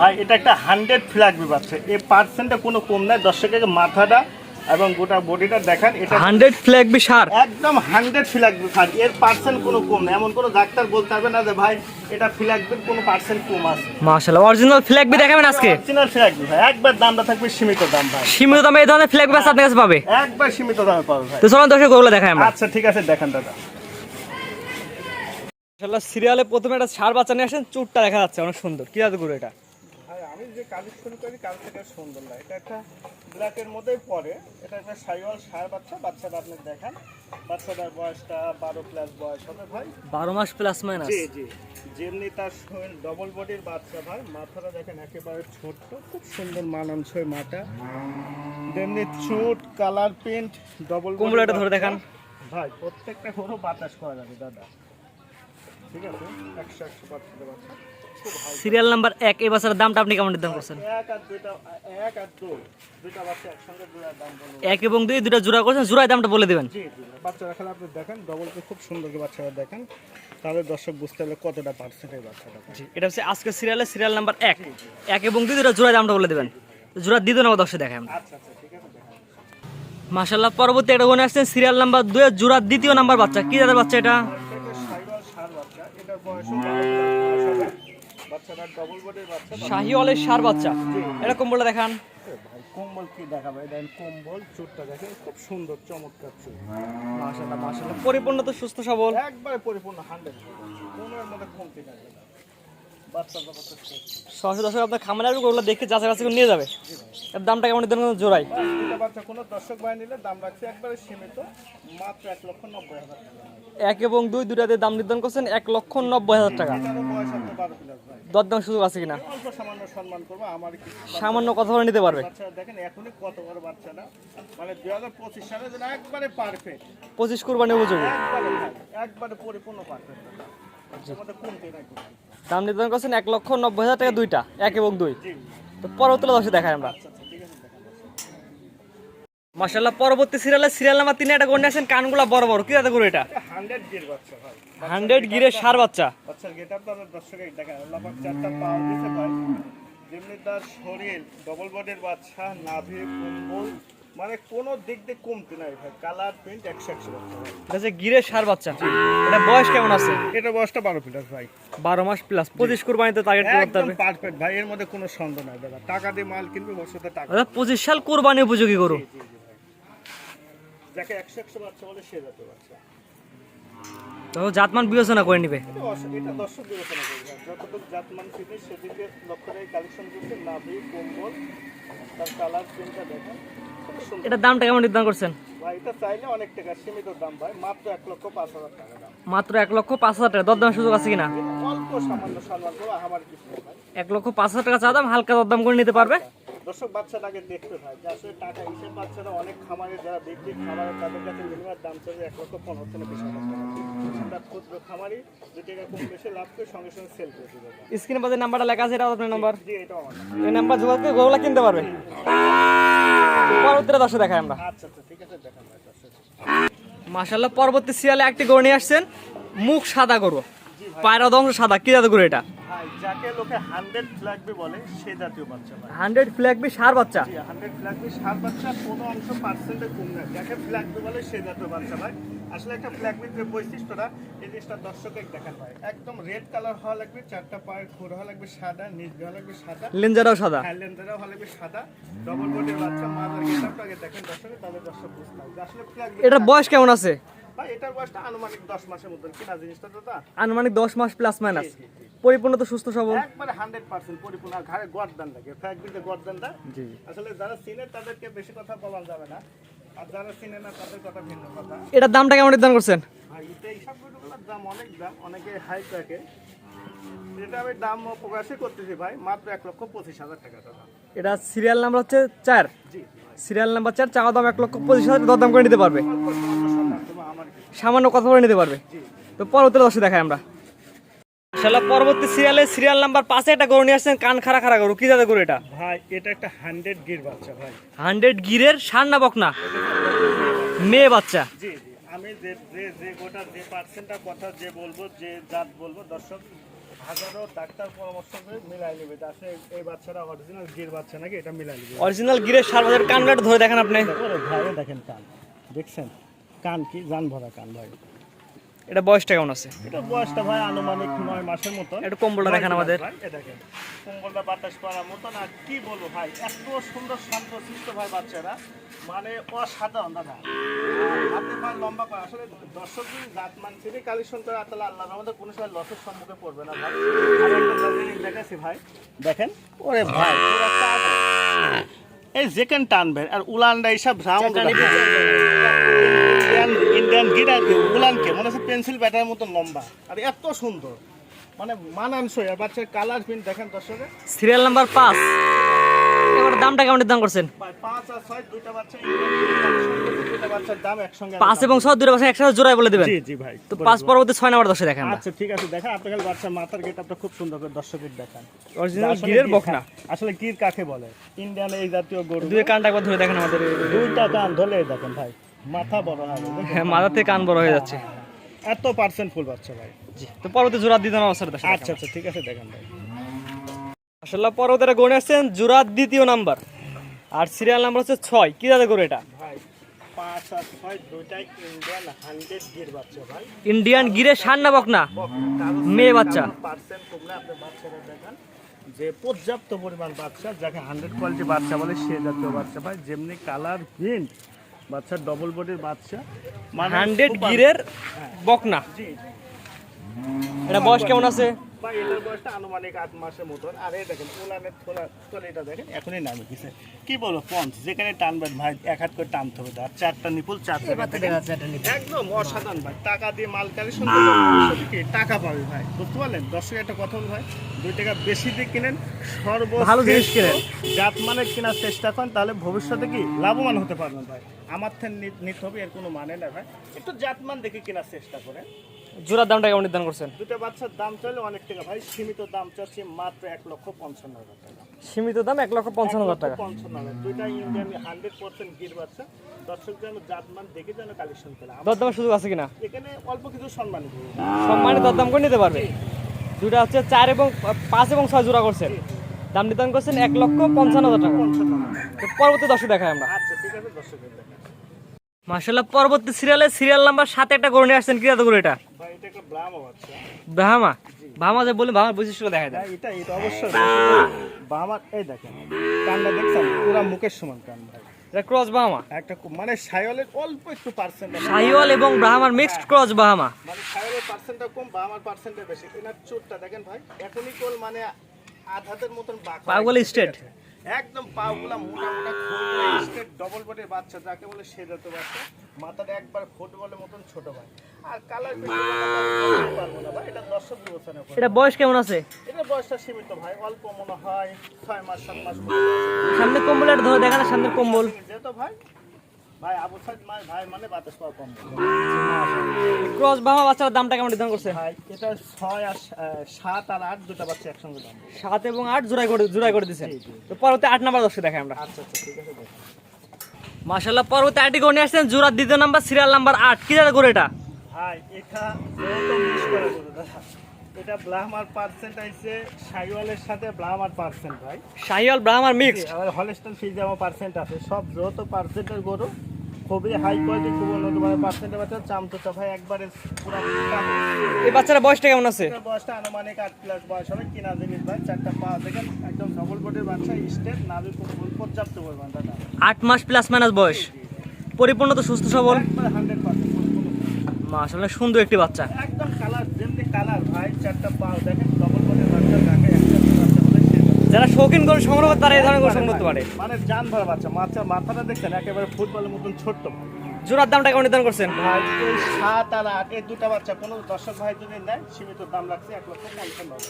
ভাই এটা একটা 100 ফ্ল্যাগবি বাচ্চা, এই পার্সেন্টে কোনো কম নাই। দর্শকের মাথাটা এবং গোটা বডিটা দেখেন, এটা 100 ফ্ল্যাগবি সার, একদম 100 ফ্ল্যাগবি সার, এর পার্সেন্ট কোনো কম নাই। এমন কোনো ডাক্তার বলতে পারবে না যে ভাই এটা ফ্ল্যাগবির কোনো পার্সেন্ট কম আছে। মাশাআল্লাহ অরিজিনাল ফ্ল্যাগবি দেখাবেন আজকে। অরিজিনাল ফ্ল্যাগবি ভাই, একবার দামটা থাকবে সীমিত দাম ভাই, সীমিত দামে এই ধরনের ফ্ল্যাগবি আছে আপনার কাছে পাবে, একবার সীমিত দামে পাবে ভাই। তো চলুন দর্শক ওগুলো দেখাই আমরা। আচ্ছা ঠিক আছে, দেখেন দাদা। মাশাআল্লাহ সিরিয়ালে প্রথমে একটা ষাঁড় বাচ্চা নিয়ে আসেন, চুটটা দেখা যাচ্ছে অনেক সুন্দর। কি জাতের গরু এটা? ভাই আমি যে কালেকশন করি কাল থেকে সুন্দর লাগে, এটা একটা ব্ল্যাকের মধ্যেই পড়ে, এটা একটা সাইওয়াল ষাঁড় বাচ্চা। বাচ্চাটা আপনি দেখেন, বাচ্চাটার বয়সটা 12 প্লাস বয়স হবে ভাই, 12 মাস প্লাস মাইনাস। জি জি। যেমনি তার শরীর ডবল বডির বাচ্চা ভাই, মাথাটা দেখেন একেবারে ছোট্ট, খুব সুন্দর মানানসই মাথা, যেমনি চুট কালার প্রিন্ট ডবল। কুমড়োটা ধরে দেখান ভাই, প্রত্যেকটা গরু বাতাস করা যাবে দাদা, ঠিক আছে? 100% বাচ্চা খুব হাই। সিরিয়াল নাম্বার 1 এই বাচ্চার দামটা আপনি কেমন নির্ধারণ করছেন? এক আর দুইটা বাচ্চা একসঙ্গে দুইটা দাম বলবো। 1 এবং 2 দুটো জোড়া করছেন, জোড়ায় দামটা বলে দিবেন। জি জি, বাচ্চা রাখালে আপনি দেখেন ডবলকে খুব সুন্দর করে বাচ্চারা দেখেন, তাহলে দর্শক বুঝতে পারবে কতটা পার্সেন্টের বাচ্চাটা। জি, এটা হচ্ছে আজকে সিরিয়াল নাম্বার 1 এবং 2 দুটো জোড়ায় দামটা বলে দিবেন। জোড়া দিতে না দর্শক দেখাই আমরা। আচ্ছা আচ্ছা ঠিক আছে, দেখেন। মাশাআল্লাহ পরবর্তী একটা গনে আসছেন সিরিয়াল নাম্বার 2 এর জোড়া দ্বিতীয় নাম্বার বাচ্চা। কি জাতের বাচ্চা এটা? এটা শাহিওয়াল ষাঁড় বাচ্চা, এটার বয়সও 12 হবে। বাচ্চাটা ডবল বডির বাচ্চা। শাহিওয়ালের ষাঁড় বাচ্চা, এটা কম্বলটা দেখান। ভাই কম্বল কি দেখাবে, দেখেন কম্বল, চুটটা দেখেন খুব সুন্দর চমৎকার চুট। মাশাআল্লাহ পরিপূর্ণ তো সুস্থ সবল, একবারে পরিপূর্ণ 100, কোনোর মধ্যে কমতি থাকবে না। বাচ্চা জগতের সরাসরি দর্শক আপনার খামারে আসবে, ওগুলো দেখে যাচাই বাছাই করে নিয়ে যাবে। এর দামটা কেমন নির্ধারণ জোড়ায়? দুটো বাচ্চা কোনো দর্শক ভাই নিলে দাম রাখছে একবারে সীমিত, মাত্র 1,90,000 টাকা। 1 এবং 2 দুটাতে দাম নির্ধারণ করছেন 1,90,000 টাকা। এটারও বয়স হতে 12 প্লাস ভাই, দরদাম সুযোগ আছে কিনা? অল্প সামান্য সম্মান করবো আমার কিছু। সামান্য কথা বলে নিতে পারবে। বাচ্চা দেখেন এখনই কত বড় বাচ্চাটা, মানে 2025 সালে যেন একবারে পারফেক্ট, 25 কুরবানি উপযোগী। একবারে পরিপূর্ণ পারফেক্ট, আমাদের কমতে নাই কোনো। দাম নির্ধারণ করছেন 1,90,000 টাকা দুইটা, 1 এবং 2। জি তো পরবর্তীতে দর্শক দেখাই আমরা। আচ্ছা আচ্ছা ঠিক আছে, দেখেন। মাশাআল্লাহ পরবর্তী সিরিয়াল নাম্বার 3 একটা গন্ডে আছেন, কানগুলা বড় বড়। কি জাতের গরু এটা? 100 গির বাচ্চা ভাই, 100 গিরের ষাঁড় বাচ্চা। বাচ্চার গেটআপ তো দর্শকের দেখেন, আল্লাহ পাক চারটা পা দিতে পারে, যেমনি তার শরীর ডবল বডির বাচ্চা, নাভি কম্বল, মানে কোনো দিক দিয়ে কমতি নাই ভাই, কালার প্রিন্ট 100 বাচ্চা ভাই। এটা হচ্ছে গিরের ষাঁড় বাচ্চা। এটা বয়স কেমন আছে? এটা বয়সটা 12 প্লাস ভাই, 12 মাস প্লাস। 25 কুরবানিতে টার্গেট করতে একদম হবে। পারফেক্ট ভাই, এর মধ্যে কোনো সন্দেহ নাই দাদা। টাকা দিয়ে মাল কিনবে, বছরে টাকা। 25 সাল কুরবানি উপযোগী গরু। জি জি ভাই, যাকে 100 বাচ্চা বলে সে জাতের বাচ্চা। তো জাতমান বিবেচনা করে নিবে। এটা দর্শক বিবেচনা করবে, যতটুকু জাতমান কিনে সেদিকে লক্ষ্য রেখে কালেকশন করছে। নাভি কম্বল, তার কালার প্রিন্টটা দেখেন খুব সুন্দর। এটার দামটা কেমন নির্ধারণ করছেন? ভাই এটা চাইলে অনেক টাকা, সীমিত দাম ভাই, মাত্র 1,05,000 টাকা দাম। মাত্র 1,05,000 টাকা। দরদাম সুযোগ আছে কিনা? অল্প সামান্য সম্মান করবো, আমার কিছু না ভাই। 1,05,000 টাকা চা দাম, হালকা দরদাম করে নিতে পারবে। দর্শক বাচ্চাটাকে দেখতে ভাই, যে আসলে টাকা হিসেব বাচ্চারা অনেক খামারে যারা বিক্রি খামারে তাদের কাছে মিনিমাম দাম চলে 1,15,000 থেকে 20,000 টাকা। আমরা ক্ষুদ্র খামারি 2 টাকা কম বেশি লাভ করে সঙ্গে সঙ্গে সেল করে দেবো। স্ক্রিনে পাশে নাম্বারটা লেখা আছে, এটা আপনার নাম্বার। জি এটা আমার। এই নাম্বার যোগাযোগ করে গরুলা কিনতে পারবে। পরবর্তীতে দর্শক দেখাই আমরা। আচ্ছা আচ্ছা ঠিক আছে, দেখান ভাই দর্শক। মাশাআল্লাহ পরবর্তী সিরিয়ালে একটি গরু নিয়ে আসছেন, মুখ সাদা গরু, পায়রা অংশ সাদা। কি জাতের গরু এটা? ভাই যাকে লোকে 100 ফ্ল্যাগবি বলে সে জাতীয় বাচ্চা ভাই। 100 ফ্ল্যাগবি ষাঁড় বাচ্চা। জি 100 ফ্ল্যাগবি ষাঁড় বাচ্চা, কোনো অংশ পার্সেন্টে কম না। যাকে ফ্ল্যাগবি বলে সে জাতীয় বাচ্চা ভাই। আসলে একটা ফ্ল্যাগবির যে বৈশিষ্ট্যটা, এই জিনিসটা দর্শকের দেখেন ভাই, একদম রেড কালার হওয়া লাগবে, চারটা পায়ের খুর হওয়া লাগবে সাদা, নিচ হওয়া লাগবে সাদা, লেঞ্জারাও সাদা। হ্যান্ডেলটাও হওয়া লাগবে সাদা, ডবল বডির বাচ্চা। মাদার গেটআপটা আগে দেখেন দর্শক, তাহলে দর্শক বুঝতে পারবে যে আসলে ফ্ল্যাগবি। এটা বয়স কেমন আছে? ভাই এটার বয়সটা আনুমানিক 10 মাসের মধ্যে কিনা জিনিসটা দাদা, আনুমানিক 10 মাস প্লাস মাইনাস। পরিপূর্ণ তো সুস্থ সবল, একবারে 100% পরিপূর্ণ। আর ঘাড়ে গর্দান লাগে, ফ্ল্যাগবিতে গর্দানটা জি আসলে যারা চিনে তাদেরকে বেশি কথা বলা যাবে না, আর যারা চিনে না তাদের কথা ভিন্ন কথা। এটার দামটা কেমন নির্ধারণ করছেন? ভাই এটা এইসব গরুগুলোর দাম অনেক দাম, অনেকে হাই রাখে, যেটা আমি দাম প্রকাশই করতেছি ভাই, মাত্র 1,25,000 টাকা দাদা। এটা সিরিয়াল নাম্বার হচ্ছে 4। জি সিরিয়াল নাম্বার 4, চাওয়া দাম 1,25,000, দরদাম করে নিতে পারবে। অল্প সামান্য সম্মান দেবো, আমার কিছু। সামান্য কথা বলে নিতে পারবে। জি তো পরবর্তীতে দর্শক দেখাই আমরা। ইনশাআল্লাহ পরবর্তী সিরিয়াল নাম্বার 5 একটা গরু নিয়ে আসছেন, কান খাড়া খাড়া গরু। কি জাতের গরু এটা? ভাই এটা একটা 100 গির বাচ্চা ভাই। 100 গিরের ষাঁড় না বকনা? মেয়ে বাচ্চা। জি জি, আমি যে গোটা যে পার্সেন্টটা কথা যে বলবো, যে জাত বলবো, দর্শক হাজারো ডাক্তার পরামর্শ করে মিলাই নেবে যে আসলে এই বাচ্চাটা অরিজিনাল গির বাচ্চা নাকি, এটা মিলাই নেবে। অরিজিনাল গিরের সার বাজার কানটা ধরে দেখেন আপনি। ওরে ভাই দেখেন কান, দেখছেন কান কি জান ভরা কান ভাই। এটা বয়সটা কেমন আছে? এটা বয়সটা ভাই আনুমানিক 9 মাসের মতো। একটু কম্বলটা দেখেন আমাদের। দেখেন কম্বলটা বাতাস করার মতো না, কি বলবো ভাই, এত সুন্দর শান্তশিষ্ট ভাই বাচ্চারা, মানে অসাধারণ দাদা। আপনি ভাই লম্বা করে আসলে দর্শক যদি জাতমান থেকে কালেকশন করে তাহলে আল্লাহর রহমতে কোনো সময় লসের সম্মুখে পড়বে না ভাই। আর একটা জিনিস দেখাচ্ছি ভাই, দেখেন ওরে ভাই পুরো কালো। এই যেখানে টানবেন আর উলানটা এইসব রাউন্ড ইন্ডিয়ান গিরা উলানকে মনে হচ্ছে পেন্সিল ব্যাটার মতো লম্বা আর এত সুন্দর, মানে মানানসই। আর বাচ্চার কালার প্রিন্ট দেখেন দর্শকে। Serial number 5। এবার দামটা কেমন দাম করছেন? ভাই 5 আর 6 দুইটা বাচ্চা দুইটা বাচ্চার দাম একসঙ্গে 5 এবং 6 দুটো বাচ্চা একসাথে জোড়ায় বলে দিবেন। জি জি ভাই। তো 5 পরবর্তী 6 নাম্বার দর্শক দেখেন। আচ্ছা ঠিক আছে, দেখেন আপনার বাচ্চার মাথার গেটআপটা খুব সুন্দর করে দর্শকের দেখান। অরিজিনাল গিরের বকনা। আসলে গির কাকে বলে? ইন্ডিয়ান এই জাতীয় গরু। দুই কানটা একবার ধরে দেখেন আমাদের। দুইটা কান ধরে দেখেন ভাই, মাথা বড় হবে। হ্যাঁ, মাথা থেকে কান বড় হয়ে যাচ্ছে। এত পার্সেন্ট ফুল বাচ্চা ভাই। জি, তো পরবর্তী জোড়া দিতেন অবস্থায় দর্শক। আচ্ছা আচ্ছা ঠিক আছে, দেখেন ভাই। মাশাআল্লাহ, পরবর্তীটা গণে আসছেন জোড়া দ্বিতীয় নাম্বার, আর সিরিয়াল নাম্বার হচ্ছে 6। কি দাদা করে এটা? ভাই 5 আর 6 দুইটাই ইন্ডিয়ান 100 গির বাচ্চা ভাই। ইন্ডিয়ান গিরের সার না বকনা? মেয়ে বাচ্চা। পার্সেন্ট কমলে আপনি বাচ্চাটা দেখেন যে পর্যাপ্ত পরিমাণ বাচ্চা, যাকে 100 কোয়ালিটি বাচ্চা বলে সে জাতীয় বাচ্চা ভাই। যেমনি কালার প্রিন্ট বাচ্চা, ডবল বডির বাচ্চা, মানে 100 গিরের বকনা। জি এটা বয়স কেমন আছে? ভাই এটার বয়সটা আনুমানিক 8 মাসের মতন। আর এই দেখেন উলানের থলিটা দেখেন এখনই নামে গেছে। কি বলবো পঞ্চ, যেখানে টানবেন ভাই এক হাত করে টানতে হবে। আর 4টা নিপুল 4 একদম অসাধারণ ভাই। টাকা দিয়ে মাল কালেকশন করলে ভবিষ্যতে কি টাকা পাবে ভাই, বুঝতে পারলেন? দর্শক একটা কথা বল ভাই, 2 টাকা বেশি দিয়ে কিনেন, ভালো জিনিস কিনেন, জাত মানের কেনার চেষ্টা করেন, তাহলে ভবিষ্যতে কি লাভবান হতে পারবেন ভাই। আমার থেকে নিতে হবে এর কোনো মানে না ভাই, একটু জাতমান দেখে কেনার চেষ্টা করেন। জোড়ার দামটা কেমন নির্ধারণ করছেন? দুটো বাচ্চার দাম চাইলে অনেক টাকা ভাই, সীমিত দাম চাচ্ছি মাত্র 1,55,000 টাকা। সীমিত দাম 1,55,000 টাকা। 1,55,000 দুইটা ইন্ডিয়ান 100% গির বাচ্চা। দর্শক যেন জাতমান দেখে যেন কালেকশন করে। দরদামের সুযোগ আছে কিনা? এখানে অল্প কিছু সম্মান দিবে, সম্মানিত দরদাম করে নিতে পারবে। দুটা হচ্ছে 4 এবং 5 এবং 6 জোড়া করছেন, দাম নির্ধারণ করছেন 1,55,000 টাকা। তো পরবর্তী দর্শক দেখায় আমরা। আচ্ছা ঠিক আছে দর্শক দেখেন। মাশাআল্লাহ, পরবর্তী সিরিয়াল নাম্বার 7 একটা গরু নিয়ে আসছেন। কি দাদা গরু এটা? ভাই এটা একটা ব্রাহ্মা বাচ্চা। ব্রাহ্মা? ব্রাহ্মা যে বলি, ব্রাহ্মার বৈশিষ্ট্য দেখা যায়। এটা অবশ্যই ব্রাহ্মার। এই দেখেন কানটা দেখছেন, পুরো মুখের সমান কান ভাই। এটা ক্রস ব্রাহ্মা, একটা মানে সাইওয়ালের অল্প একটু পার্সেন্ট, সাহিওয়াল এবং ব্রাহ্মার মিক্সড ক্রস ব্রাহ্মা। মানে সাইওয়ালের পার্সেন্টটা কম, ব্রাহ্মার পার্সেন্টটা বেশি। এনার চোটটা দেখেন ভাই, এখনই কোল মানে আধাতের মতন বাঁকা, পাগুলো স্ট্রেট, একদম পাগুলা মোটা মোটা, খুবই স্ট্রেট ডবল বডির বাচ্চা, যাকে বলে সে জাতীয় বাচ্চা। মাথাটা একবার ফুটবলের মতন ছোট ভাই। আর কালার পারবো না ভাই, এটা দর্শক বিবেচনা করে। এটা বয়স কেমন আছে? এটা বয়সটা সীমিত ভাই, অল্প মনে হয় 6 মাস 7 মাস। সামনে কম্বল এটা ধরে দেখেন, সামনে কম্বল যেহেতু ভাই ভাই আবু সাইদ ভাই মানে বাতাস পাওয়া কম। ক্রস ব্রাহ্মা বাচ্চার দামটা কেমন নির্ধারণ করছে? ভাই এটা 6 আর 7 আর 8 দুটো বাচ্চা একসঙ্গে দাম। 7 এবং 8 জোড়াই করে দিয়েছেন। তো পরবর্তী 8 নাম্বার দর্শক দেখাই আমরা। আচ্ছা আচ্ছা ঠিক আছে। মাশাআল্লাহ, পরবর্তী 8টি গরু নিয়ে আসছেন জোড়ার দ্বিতীয় নাম্বার, সিরিয়াল নাম্বার 8। কি দাদা গরু এটা? ভাই এটা যেহেতু মিস করে গরু দাদা, এটা ব্রাহ্মার পার্সেন্ট আইছে শাইওয়ালের সাথে ব্রাহ্মার পার্সেন্ট ভাই। শাহিওয়াল ব্রাহ্মার মিক্স, আবার হলস্টাইন ফ্রিজিয়ান পার্সেন্ট আছে, সব যত পার্সেন্টের গরু খুবই হাই কোয়ালিটি, খুব উন্নত মানের পার্সেন্টের বাচ্চা। চামচটা ভাই একবারে পুরো এই বাচ্চারা বয়সটা কেমন আছে? বয়সটা আনুমানিক 8+ বয়স হবে। কিনা জিনিস ভাই, 4টা পা দেখেন একদম ডবল বডির বাচ্চা, স্টেট নাভি পর্যাপ্ত পরিমাণ দাদা। 8 মাস প্লাস মাইনাস বয়স, পরিপূর্ণ তো সুস্থ সবল, একবার 100%। মাশাআল্লাহ সুন্দর একটি বাচ্চা। একদম কালার যেমনি কালার ভাই, 4টা পা দেখেন ডবল বডির বাচ্চা, যাকে একটা বাচ্চা বলে সে। যারা শৌখিন গরু সংগ্রহ করে তারা এই ধরনের গরু সংগ্রহ করতে পারে। মানে জান ভরা বাচ্চা, মাথাটা দেখছেন একেবারে ফুটবলের মতন ছোট্ট ভাই। জোড়ার দামটা কেমন নির্ধারণ করছেন? ভাই এই 7 আর 8 এই দুটো বাচ্চা কোনো দর্শক ভাই যদি নেয়, সীমিত দাম লাগছে 1,55,000।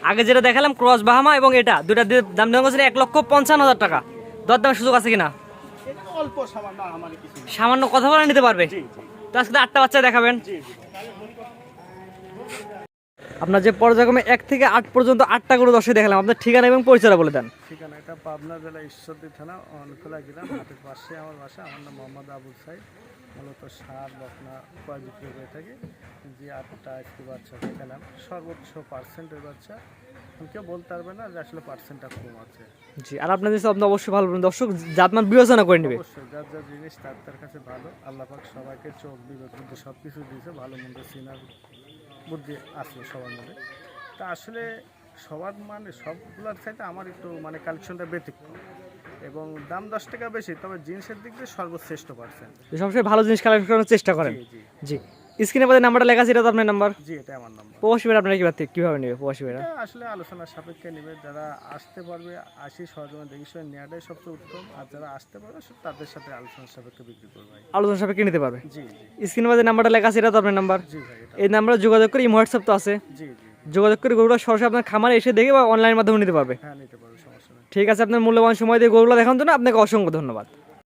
আগে যেটা দেখালাম ক্রস ব্রাহ্মা এবং এটা দুটা দাম নির্ধারণ করছেন 1,55,000 টাকা। দরদামের সুযোগ আছে কিনা? এটা অল্প সামান্য, আমার কিছু না। সামান্য কথা বলে নিতে পারবে। জি জি তো আজকে 8টা বাচ্চা দেখাবেন। জি জি। আপনার যে পর্যায়ক্রমে 1 থেকে 8 পর্যন্ত 8টা গরু দর্শক দেখালাম, আপনার ঠিকানা এবং পরিচয়টা বলে দেন। ঠিকানা এটা পাবনা জেলা ঈশ্বরদী থানা অনখোলা গ্রাম, হাটের পাশে আমার বাসা। আমার নাম মোহাম্মদ আবুল সাইদ। মূলত ষাঁড় বকনা উপায় বিক্রি করে থাকি। যে 8টা আজকে বাচ্চা দেখালাম, সর্বোচ্চ পার্সেন্টের বাচ্চা, কেউ বলতে পারবে না যে আসলে পার্সেন্টটা কম আছে। জি, আর আপনাদের আপনি অবশ্যই ভালো বলবেন, দর্শক জাতমান বিবেচনা করে নেবে। অবশ্যই যার যার জিনিস তার তার কাছে ভালো। আল্লাহ পাক সবাইকে চোখ বিবেক বুদ্ধি সব কিছু দিয়েছে, ভালো মন্দ চিনার বুদ্ধি আছে সবার মধ্যে। তা আসলে সবার মানে সবগুলোর চাইতে আমার একটু মানে কালেকশনটা ব্যতিক্রম এবং দাম 10 টাকা বেশি, তবে জিনিসের দিক দিয়ে সর্বশ্রেষ্ঠ পার্সেন্ট। সবসময় ভালো জিনিস কালেক্ট করার চেষ্টা করেন। জি জি, জি স্ক্রিনে পরে নাম্বারটা লেখা আছে, এটা তো আপনার নাম্বার। জি, এটা আমার নাম্বার। প্রবাসী ভাইরা আপনারা কিভাবে নেবে? প্রবাসী ভাইরা এটা আসলে আলোচনার সাপেক্ষে নেবে, যারা আসতে পারবে আসি সহজমে দেখি শুনে নেওয়াটাই সবচেয়ে উত্তম, আর যারা আসতে পারবে তাদের সাথে আলোচনার সাপেক্ষে বিক্রি করবে। আলোচনা সাপেক্ষে নিতে পারবে। জি স্ক্রিনে পরে নাম্বারটা লেখা আছে, এটা তো আপনার নাম্বার। জি ভাই, এটা এই নাম্বারে যোগাযোগ করে হোয়াটসঅ্যাপ তো আছে, জি জি যোগাযোগ করে গরুগুলো সরাসরি আপনার খামারে এসে দেখে বা অনলাইনের মাধ্যমে নিতে পারবে। হ্যাঁ, নিতে পারবে, সমস্যা নেই। ঠিক আছে, আপনার মূল্যবান সময় দিয়ে গরুগুলো দেখানোর জন্য আপনাকে অসংখ্য ধন্যবাদ।